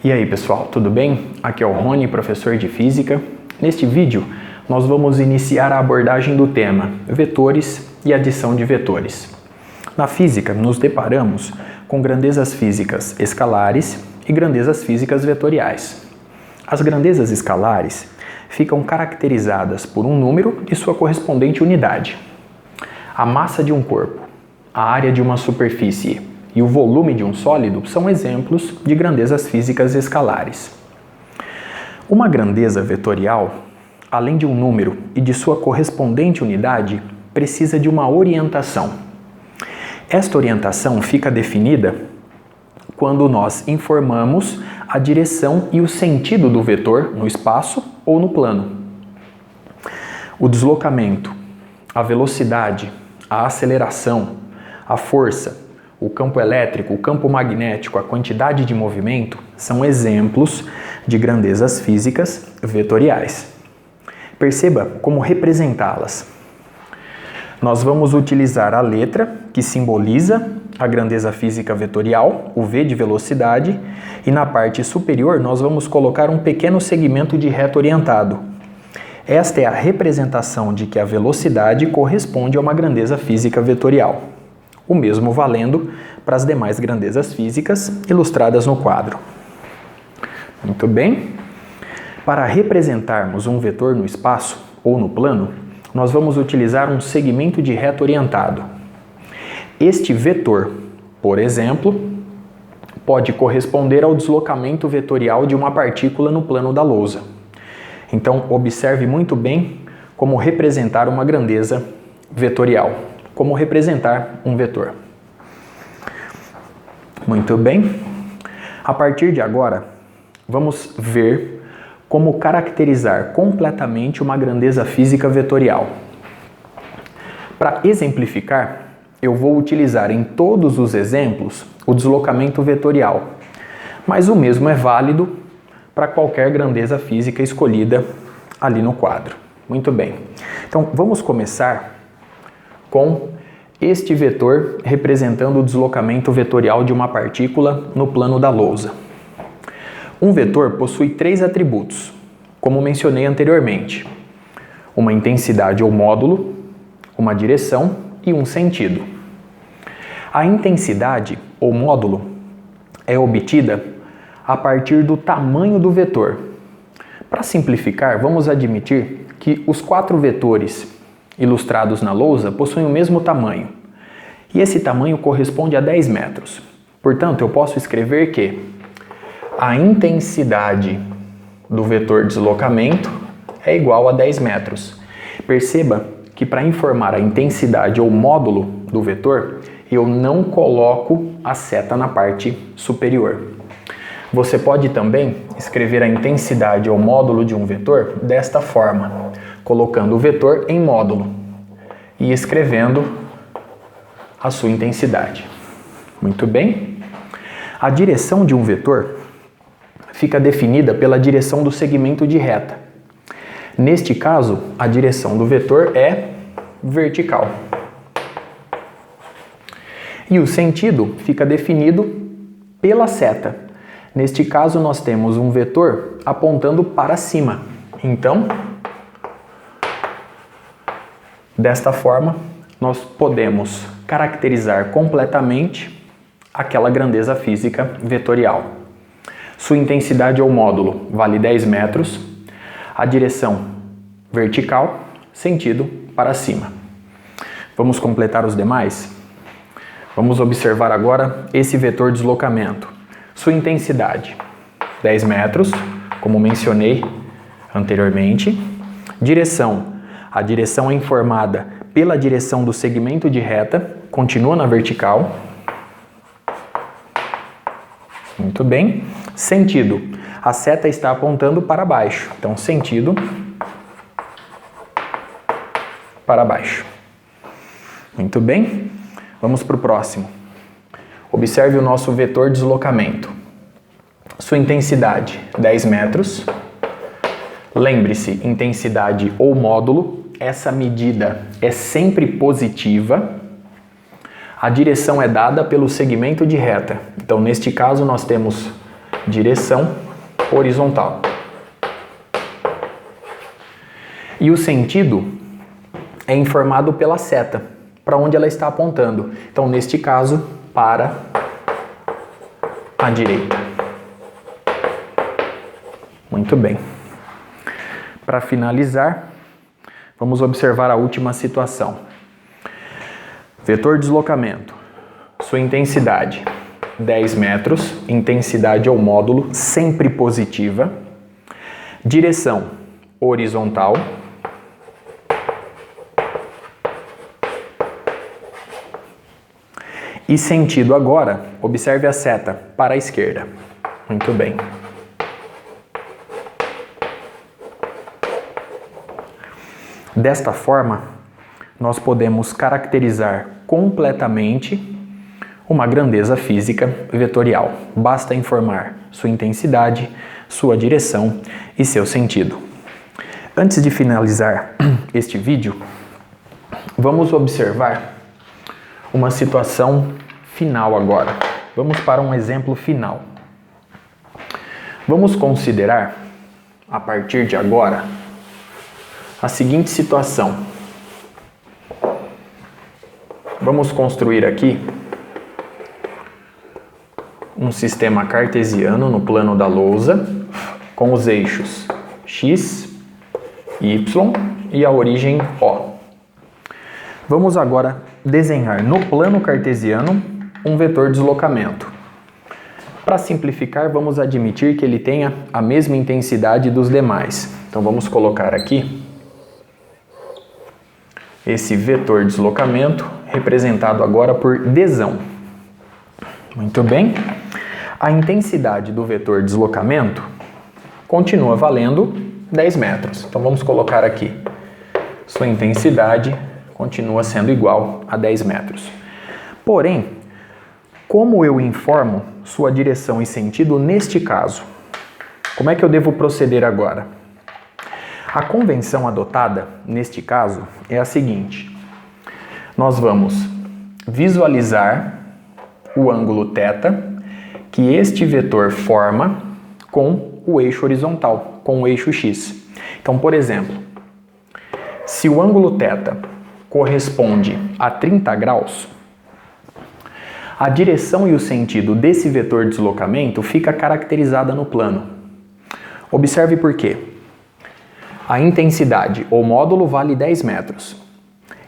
E aí pessoal, tudo bem? Aqui é o Rony, professor de Física. Neste vídeo, nós vamos iniciar a abordagem do tema vetores e adição de vetores. Na física, nos deparamos com grandezas físicas escalares e grandezas físicas vetoriais. As grandezas escalares ficam caracterizadas por um número e sua correspondente unidade. A massa de um corpo, a área de uma superfície e o volume de um sólido são exemplos de grandezas físicas escalares. Uma grandeza vetorial, além de um número e de sua correspondente unidade, precisa de uma orientação. Esta orientação fica definida quando nós informamos a direção e o sentido do vetor no espaço ou no plano. O deslocamento, a velocidade, a aceleração, a força, o campo elétrico, o campo magnético, a quantidade de movimento são exemplos de grandezas físicas vetoriais. Perceba como representá-las. Nós vamos utilizar a letra que simboliza a grandeza física vetorial, o V de velocidade, e na parte superior nós vamos colocar um pequeno segmento de reto orientado. Esta é a representação de que a velocidade corresponde a uma grandeza física vetorial. O mesmo valendo para as demais grandezas físicas ilustradas no quadro. Muito bem. Para representarmos um vetor no espaço ou no plano, nós vamos utilizar um segmento de reto orientado. Este vetor, por exemplo, pode corresponder ao deslocamento vetorial de uma partícula no plano da lousa. Então, observe muito bem como representar uma grandeza vetorial. Como representar um vetor. Muito bem. A partir de agora, vamos ver como caracterizar completamente uma grandeza física vetorial. Para exemplificar, eu vou utilizar em todos os exemplos o deslocamento vetorial, mas o mesmo é válido para qualquer grandeza física escolhida ali no quadro. Muito bem. Então, vamos começar com este vetor representando o deslocamento vetorial de uma partícula no plano da lousa. Um vetor possui três atributos, como mencionei anteriormente: uma intensidade ou módulo, uma direção e um sentido. A intensidade ou módulo é obtida a partir do tamanho do vetor. Para simplificar, vamos admitir que os quatro vetores ilustrados na lousa possuem o mesmo tamanho, e esse tamanho corresponde a 10 metros. Portanto, eu posso escrever que a intensidade do vetor deslocamento é igual a 10 metros. Perceba que para informar a intensidade ou módulo do vetor, eu não coloco a seta na parte superior. Você pode também escrever a intensidade ou módulo de um vetor desta forma, colocando o vetor em módulo e escrevendo a sua intensidade. Muito bem. A direção de um vetor fica definida pela direção do segmento de reta. Neste caso, a direção do vetor é vertical. E o sentido fica definido pela seta. Neste caso, nós temos um vetor apontando para cima. Então, desta forma, nós podemos caracterizar completamente aquela grandeza física vetorial. Sua intensidade ou módulo vale 10 metros, a direção vertical, sentido para cima. Vamos completar os demais? Vamos observar agora esse vetor deslocamento. Sua intensidade, 10 metros, como mencionei anteriormente. Direção, a direção é informada pela direção do segmento de reta, continua na vertical. Muito bem. Sentido, a seta está apontando para baixo, então sentido para baixo. Muito bem. Vamos para o próximo. Observe o nosso vetor deslocamento. Sua intensidade, 10 metros. Lembre-se, intensidade ou módulo, essa medida é sempre positiva. A direção é dada pelo segmento de reta. Então, neste caso, nós temos direção horizontal. E o sentido é informado pela seta, para onde ela está apontando. Então, neste caso, para a direita. Muito bem. Para finalizar, vamos observar a última situação. Vetor deslocamento. Sua intensidade, 10 metros. Intensidade ou módulo, sempre positiva. Direção, horizontal. E sentido agora, observe a seta para a esquerda. Muito bem. Desta forma, nós podemos caracterizar completamente uma grandeza física vetorial. Basta informar sua intensidade, sua direção e seu sentido. Antes de finalizar este vídeo, vamos observar uma situação final agora. Vamos para um exemplo final. Vamos considerar, a partir de agora, a seguinte situação. Vamos construir aqui um sistema cartesiano no plano da lousa, com os eixos x, y e a origem O. Vamos agora desenhar no plano cartesiano um vetor deslocamento. Para simplificar, vamos admitir que ele tenha a mesma intensidade dos demais. Então vamos colocar aqui esse vetor deslocamento representado agora por Dzão. Muito bem. A intensidade do vetor deslocamento continua valendo 10 metros. Então vamos colocar aqui. Sua intensidade continua sendo igual a 10 metros. Porém, como eu informo sua direção e sentido neste caso? Como é que eu devo proceder agora? A convenção adotada neste caso é a seguinte. Nós vamos visualizar o ângulo θ que este vetor forma com o eixo horizontal, com o eixo x. Então, por exemplo, se o ângulo θ corresponde a 30 graus, a direção e o sentido desse vetor deslocamento fica caracterizada no plano. Observe por quê. A intensidade ou módulo vale 10 metros.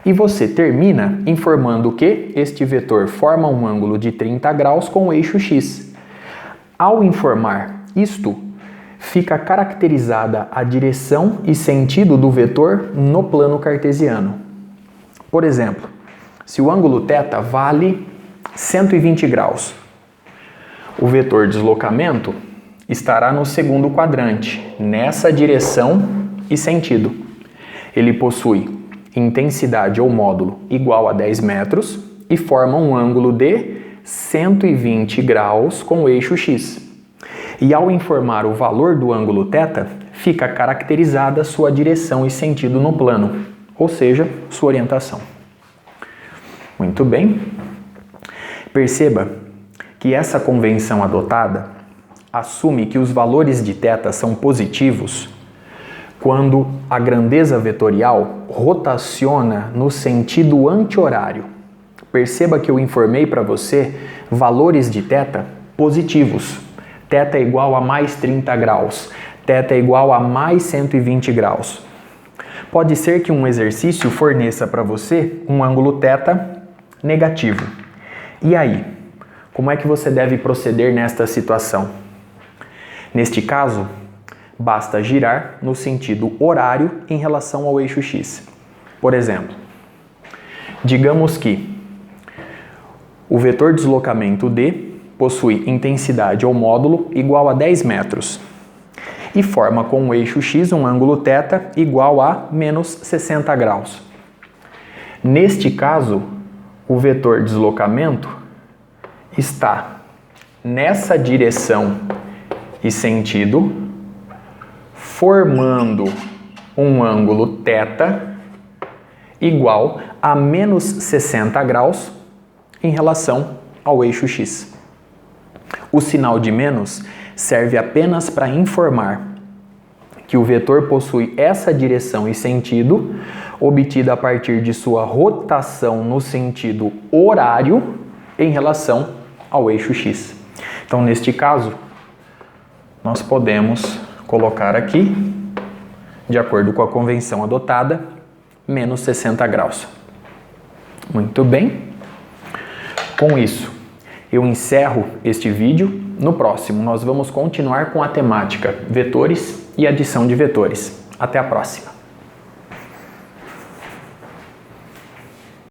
E você termina informando que este vetor forma um ângulo de 30 graus com o eixo x. Ao informar isto, fica caracterizada a direção e sentido do vetor no plano cartesiano. Por exemplo, se o ângulo θ vale 120 graus, o vetor deslocamento estará no segundo quadrante, nessa direção e sentido. Ele possui intensidade ou módulo igual a 10 metros e forma um ângulo de 120 graus com o eixo x. E ao informar o valor do ângulo θ, fica caracterizada sua direção e sentido no plano, ou seja, sua orientação. Muito bem. Perceba que essa convenção adotada assume que os valores de θ são positivos quando a grandeza vetorial rotaciona no sentido anti-horário. Perceba que eu informei para você valores de θ positivos. θ é igual a mais 30 graus. θ é igual a mais 120 graus. Pode ser que um exercício forneça para você um ângulo θ negativo. E aí? Como é que você deve proceder nesta situação? Neste caso, basta girar no sentido horário em relação ao eixo x. Por exemplo, digamos que o vetor deslocamento D possui intensidade ou módulo igual a 10 metros e forma com o eixo x um ângulo θ igual a menos 60 graus. Neste caso, o vetor deslocamento está nessa direção e sentido, formando um ângulo θ igual a menos 60 graus em relação ao eixo x. O sinal de menos serve apenas para informar que o vetor possui essa direção e sentido, obtida a partir de sua rotação no sentido horário em relação ao eixo x. Então, neste caso, nós podemos colocar aqui, de acordo com a convenção adotada, menos 60 graus. Muito bem. Com isso, eu encerro este vídeo. No próximo, nós vamos continuar com a temática vetores e adição de vetores. Até a próxima!